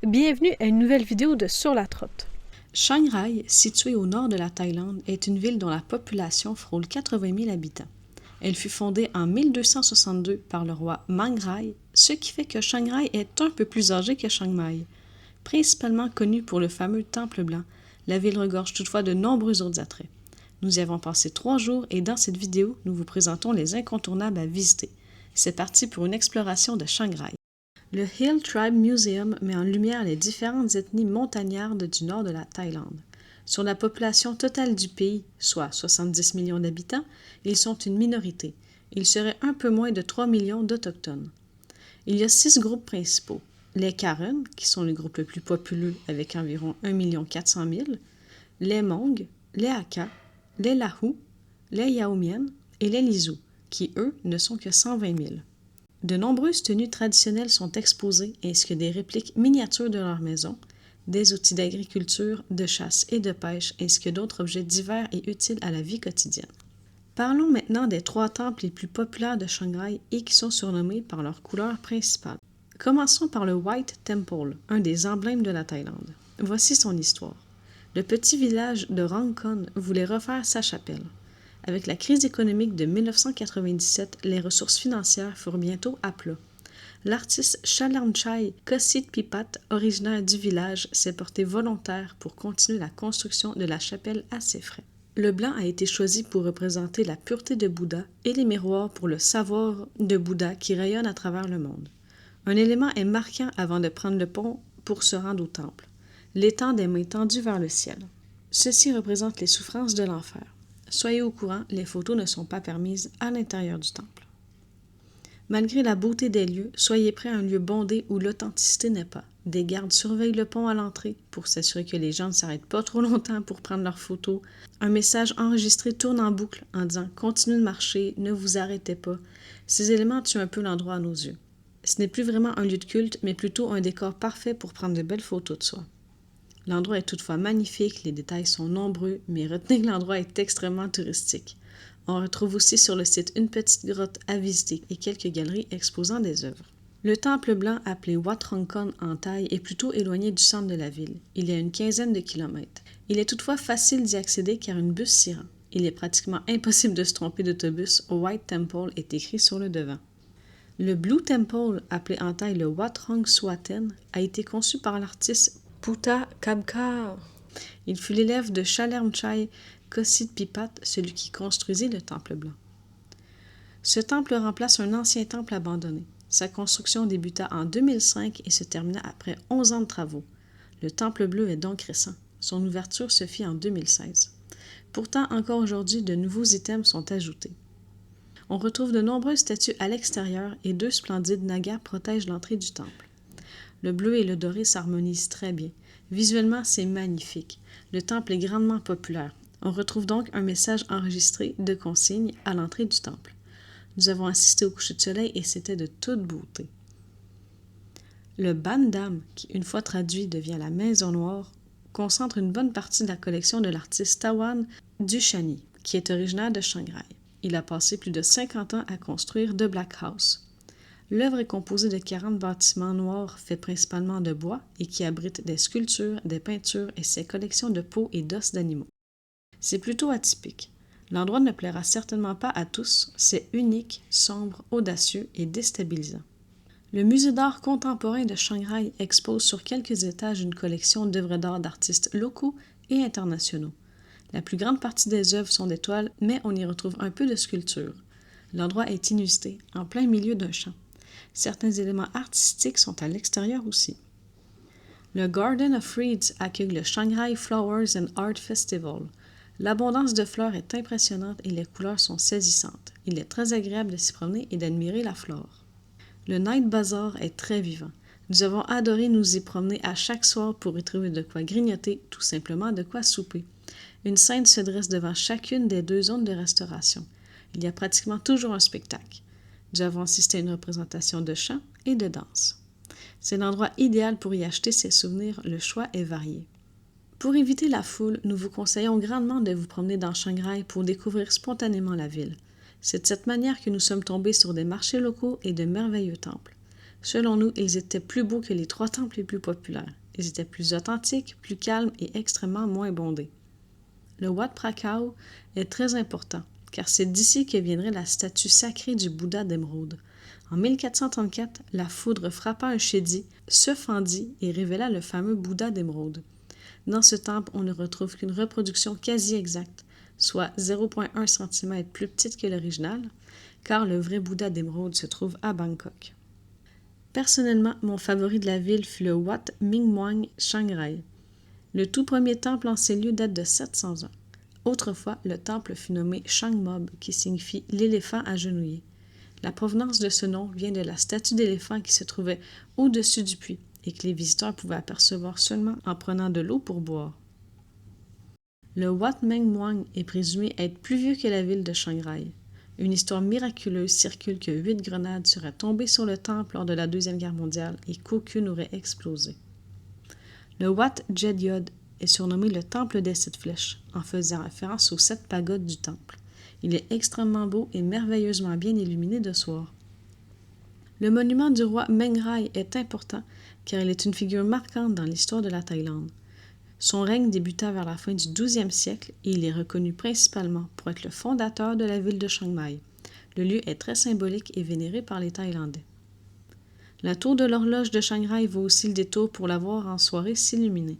Bienvenue à une nouvelle vidéo de Sur la Trotte. Chiang Rai, située au nord de la Thaïlande, est une ville dont la population frôle 80 000 habitants. Elle fut fondée en 1262 par le roi Mang Rai, ce qui fait que Chiang Rai est un peu plus âgée que Chiang Mai. Principalement connue pour le fameux Temple blanc, la ville regorge toutefois de nombreux autres attraits. Nous y avons passé 3 jours et dans cette vidéo, nous vous présentons les incontournables à visiter. C'est parti pour une exploration de Chiang Rai. Le Hill Tribe Museum met en lumière les différentes ethnies montagnardes du nord de la Thaïlande. Sur la population totale du pays, soit 70 millions d'habitants, ils sont une minorité. Il serait un peu moins de 3 millions d'Autochtones. Il y a 6 groupes principaux. Les Karen, qui sont le groupe le plus populeux avec environ 1 400 000, les Hmong, les Hakka, les Lahu, les Yaomian et les Lisu, qui eux ne sont que 120 000. De nombreuses tenues traditionnelles sont exposées ainsi que des répliques miniatures de leur maison, des outils d'agriculture, de chasse et de pêche ainsi que d'autres objets divers et utiles à la vie quotidienne. Parlons maintenant des 3 temples les plus populaires de Chiang Rai et qui sont surnommés par leur couleur principale. Commençons par le White Temple, un des emblèmes de la Thaïlande. Voici son histoire. Le petit village de Rangkon voulait refaire sa chapelle. Avec la crise économique de 1997, les ressources financières furent bientôt à plat. L'artiste Chalermchai Kositpipat, originaire du village, s'est porté volontaire pour continuer la construction de la chapelle à ses frais. Le blanc a été choisi pour représenter la pureté de Bouddha et les miroirs pour le savoir de Bouddha qui rayonne à travers le monde. Un élément est marquant avant de prendre le pont pour se rendre au temple. L'étang des mains tendues vers le ciel. Ceci représente les souffrances de l'enfer. Soyez au courant, les photos ne sont pas permises à l'intérieur du temple. Malgré la beauté des lieux, soyez prêts à un lieu bondé où l'authenticité n'est pas. Des gardes surveillent le pont à l'entrée pour s'assurer que les gens ne s'arrêtent pas trop longtemps pour prendre leurs photos. Un message enregistré tourne en boucle en disant « Continuez de marcher, ne vous arrêtez pas ». Ces éléments tuent un peu l'endroit à nos yeux. Ce n'est plus vraiment un lieu de culte, mais plutôt un décor parfait pour prendre de belles photos de soi. L'endroit est toutefois magnifique, les détails sont nombreux, mais retenez que l'endroit est extrêmement touristique. On retrouve aussi sur le site une petite grotte à visiter et quelques galeries exposant des œuvres. Le temple blanc, appelé Wat Rangkon en Thaï, est plutôt éloigné du centre de la ville. Il y a une quinzaine de kilomètres. Il est toutefois facile d'y accéder car une bus s'y rend. Il est pratiquement impossible de se tromper d'autobus. White Temple est écrit sur le devant. Le Blue Temple, appelé en Thaï le Wat Rong Swaten, a été conçu par l'artiste Putta Kabkar. Il fut l'élève de Chalermchai Kositpipat, celui qui construisit le temple blanc. Ce temple remplace un ancien temple abandonné. Sa construction débuta en 2005 et se termina après 11 ans de travaux. Le temple bleu est donc récent. Son ouverture se fit en 2016. Pourtant, encore aujourd'hui, de nouveaux items sont ajoutés. On retrouve de nombreuses statues à l'extérieur et 2 splendides nagas protègent l'entrée du temple. Le bleu et le doré s'harmonisent très bien. Visuellement, c'est magnifique. Le temple est grandement populaire. On retrouve donc un message enregistré de consigne à l'entrée du temple. Nous avons assisté au coucher de soleil et c'était de toute beauté. Le Bandam, qui une fois traduit devient la Maison Noire, concentre une bonne partie de la collection de l'artiste Tawan Dushani, qui est originaire de Chiang Rai. Il a passé plus de 50 ans à construire The Black House. L'œuvre est composée de 40 bâtiments noirs faits principalement de bois et qui abritent des sculptures, des peintures et ses collections de peaux et d'os d'animaux. C'est plutôt atypique. L'endroit ne plaira certainement pas à tous, c'est unique, sombre, audacieux et déstabilisant. Le musée d'art contemporain de Chiang Rai expose sur quelques étages une collection d'œuvres d'art d'artistes locaux et internationaux. La plus grande partie des œuvres sont des toiles, mais on y retrouve un peu de sculpture. L'endroit est inusité, en plein milieu d'un champ. Certains éléments artistiques sont à l'extérieur aussi. Le Garden of Reeds accueille le Shanghai Flowers and Art Festival. L'abondance de fleurs est impressionnante et les couleurs sont saisissantes. Il est très agréable de s'y promener et d'admirer la flore. Le Night Bazaar est très vivant. Nous avons adoré nous y promener à chaque soir pour y trouver de quoi grignoter, tout simplement de quoi souper. Une scène se dresse devant chacune des 2 zones de restauration. Il y a pratiquement toujours un spectacle. Nous avons assisté à une représentation de chant et de danse. C'est l'endroit idéal pour y acheter ses souvenirs, le choix est varié. Pour éviter la foule, nous vous conseillons grandement de vous promener dans Chiang Rai pour découvrir spontanément la ville. C'est de cette manière que nous sommes tombés sur des marchés locaux et de merveilleux temples. Selon nous, ils étaient plus beaux que les 3 temples les plus populaires. Ils étaient plus authentiques, plus calmes et extrêmement moins bondés. Le Wat Prakao est très important, car c'est d'ici que viendrait la statue sacrée du Bouddha d'émeraude. En 1434, la foudre frappa un chédi, se fendit et révéla le fameux Bouddha d'émeraude. Dans ce temple, on ne retrouve qu'une reproduction quasi exacte, soit 0,1 cm plus petite que l'original, car le vrai Bouddha d'émeraude se trouve à Bangkok. Personnellement, mon favori de la ville fut le Wat Mingmuang Chiang Rai. Le tout premier temple en ces lieux date de 700 ans. Autrefois, le temple fut nommé Chiang Mob, qui signifie l'éléphant agenouillé. La provenance de ce nom vient de la statue d'éléphant qui se trouvait au-dessus du puits et que les visiteurs pouvaient apercevoir seulement en prenant de l'eau pour boire. Le Wat Mingmuang est présumé être plus vieux que la ville de Chiang Rai. Une histoire miraculeuse circule que 8 grenades seraient tombées sur le temple lors de la Deuxième Guerre mondiale et qu'aucune n'aurait explosé. Le Wat Jedyod est surnommé le temple des 7 flèches, en faisant référence aux 7 pagodes du temple. Il est extrêmement beau et merveilleusement bien illuminé de soir. Le monument du roi Meng Rai est important car il est une figure marquante dans l'histoire de la Thaïlande. Son règne débuta vers la fin du XIIe siècle et il est reconnu principalement pour être le fondateur de la ville de Chiang Mai. Le lieu est très symbolique et vénéré par les Thaïlandais. La tour de l'horloge de Chiang Rai vaut aussi le détour pour la voir en soirée s'illuminer.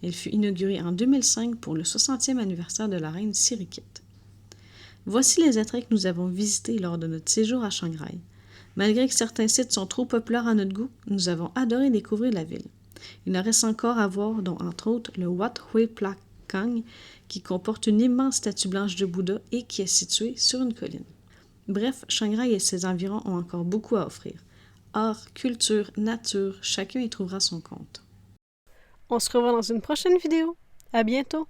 Elle fut inaugurée en 2005 pour le 60e anniversaire de la reine Sirikit. Voici les attraits que nous avons visités lors de notre séjour à Chiang Rai. Malgré que certains sites sont trop populaires à notre goût, nous avons adoré découvrir la ville. Il en reste encore à voir, dont entre autres le Wat Hoi Plak Kang, qui comporte une immense statue blanche de Bouddha et qui est située sur une colline. Bref, Chiang Rai et ses environs ont encore beaucoup à offrir. Art, culture, nature, chacun y trouvera son compte. On se revoit dans une prochaine vidéo. À bientôt!